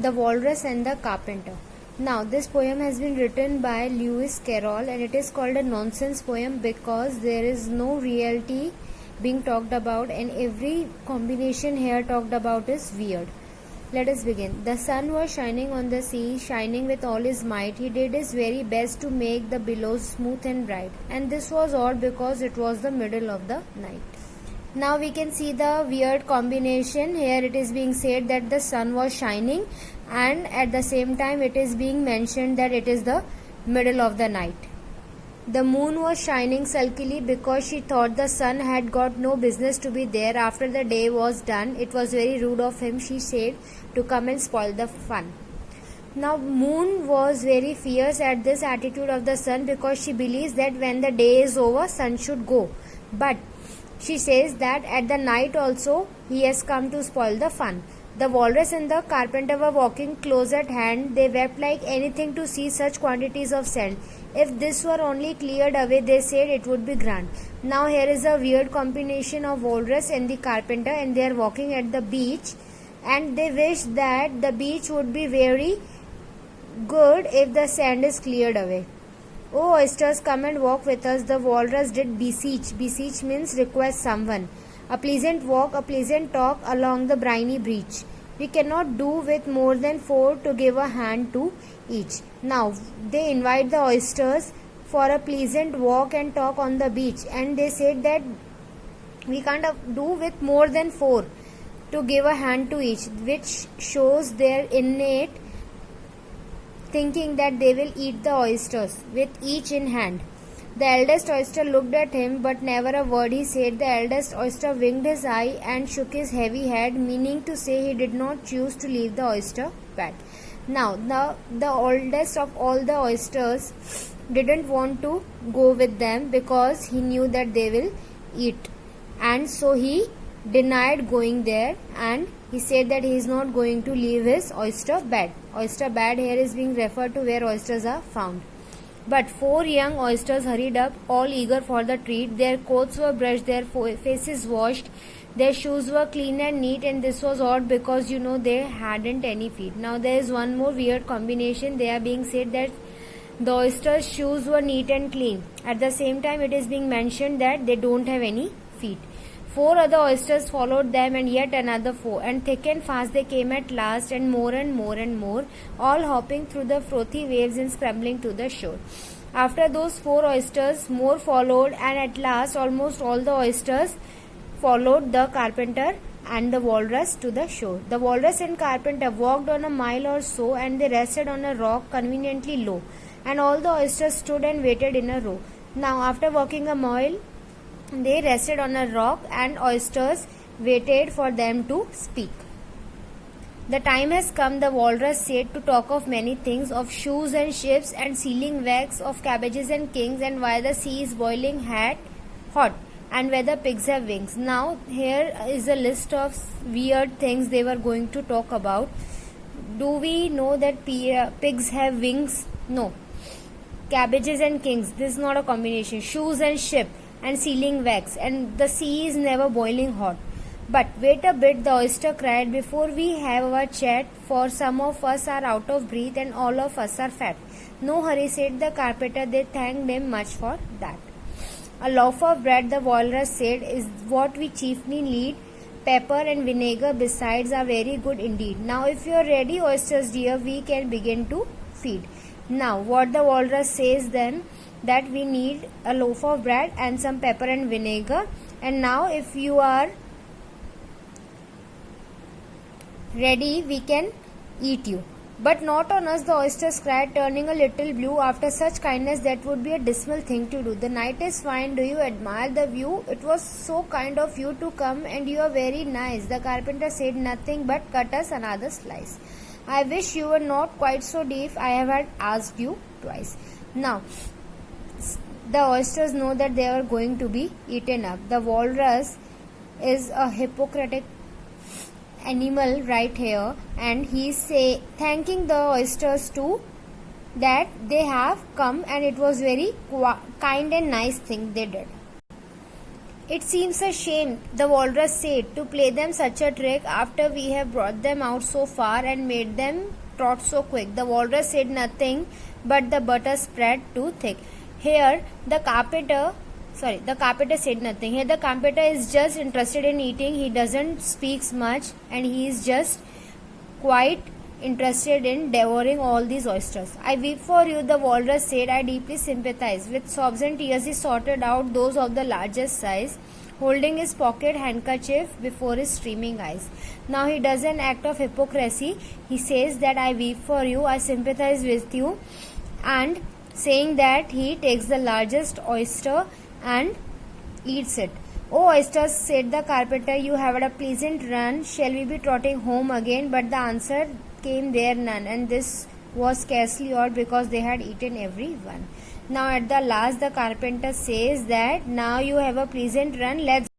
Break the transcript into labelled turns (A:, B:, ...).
A: The Walrus and the Carpenter. Now, this poem has been written by Lewis Carroll and it is called a nonsense poem because there is no reality being talked about and every combination here talked about is weird. Let us begin. The sun was shining on the sea, shining with all his might. He did his very best to make the billows smooth and bright. And this was odd because it was the middle of the night. Now we can see the weird combination. Here it is being said that the sun was shining and at the same time it is being mentioned that it is the middle of the night. The moon was shining sulkily because she thought the sun had got no business to be there after the day was done. It was very rude of him, she said, to come and spoil the fun. Now moon was very fierce at this attitude of the sun because she believes that when the day is over, sun should go. But she says that at the night also he has come to spoil the fun. The walrus and the carpenter were walking close at hand. They wept like anything to see such quantities of sand. If this were only cleared away, they said, it would be grand. Now here is a weird combination of walrus and the carpenter and they are walking at the beach and they wish that the beach would be very good if the sand is cleared away. Oh, oysters, come and walk with us, the walrus did beseech. Beseech means request someone. A pleasant walk, a pleasant talk along the briny beach. We cannot do with more than 4 to give a hand to each. Now, they invite the oysters for a pleasant walk and talk on the beach. And they said that we can't do with more than 4 to give a hand to each, which shows their innate thinking that they will eat the oysters with each in hand. The eldest oyster looked at him, but never a word he said. The eldest oyster winked his eye and shook his heavy head, meaning to say he did not choose to leave the oyster bed. Now, the oldest of all the oysters didn't want to go with them because he knew that they will eat. And so he denied going there and he said that he is not going to leave his oyster bed. Oyster bed here is being referred to where oysters are found. But 4 young oysters hurried up, all eager for the treat. Their coats were brushed, their faces washed, their shoes were clean and neat, and this was odd because they hadn't any feet. Now there is one more weird combination. They are being said that the oysters' shoes were neat and clean. At the same time, it is being mentioned that they don't have any feet. 4 other oysters followed them and yet another 4, and thick and fast they came at last, and more and more and more, all hopping through the frothy waves and scrambling to the shore. After those 4 oysters, more followed, and at last almost all the oysters followed the carpenter and the walrus to the shore. The walrus and carpenter walked on a mile or so, and they rested on a rock conveniently low, and all the oysters stood and waited in a row. Now, after walking a mile, they rested on a rock and oysters waited for them to speak. The time has come, the walrus said, to talk of many things, of shoes and ships and sealing wax, of cabbages and kings, and why the sea is boiling hot, and whether pigs have wings. Now here is a list of weird things they were going to talk about. Do we know that pigs have wings? No. Cabbages and kings, this is not a combination. Shoes and ship and sealing wax, and the sea is never boiling hot. But wait a bit, the oyster cried, before we have our chat, for some of us are out of breath and all of us are fat. No hurry, said the carpenter. They thanked him much for that. A loaf of bread, the walrus said, is what we chiefly need. Pepper and vinegar besides are very good indeed. Now if you are ready, oysters dear, we can begin to feed. Now what the walrus says then, that we need a loaf of bread and some pepper and vinegar, and now if you are ready, we can eat you. But not on us, the oysters cried, turning a little blue. After such kindness, that would be a dismal thing to do. The night is fine. Do you admire the view? It was so kind of you to come, and you are very nice. The carpenter said nothing but cut us another slice. I wish you were not quite so deaf. I have had asked you twice. Now the oysters know that they are going to be eaten up. The walrus is a hypocritic animal right here, and he is thanking the oysters too that they have come, and it was very kind and nice thing they did. It seems a shame, the walrus said, to play them such a trick after we have brought them out so far and made them trot so quick. The walrus said nothing, but the butter spread too thick. Here the carpenter said nothing. Here the carpenter is just interested in eating. He doesn't speak much, and he is just quite interested in devouring all these oysters. I weep for you, the walrus said. I deeply sympathize. With sobs and tears he sorted out those of the largest size, holding his pocket handkerchief before his streaming eyes. Now he does an act of hypocrisy. He says that I weep for you, I sympathize with you, and saying that he takes the largest oyster and eats it. Oh, oysters, said the carpenter, you have had a pleasant run. Shall we be trotting home again? But the answer came there none, and this was scarcely all, because they had eaten every one. Now at the last the carpenter says that now you have a pleasant run, let's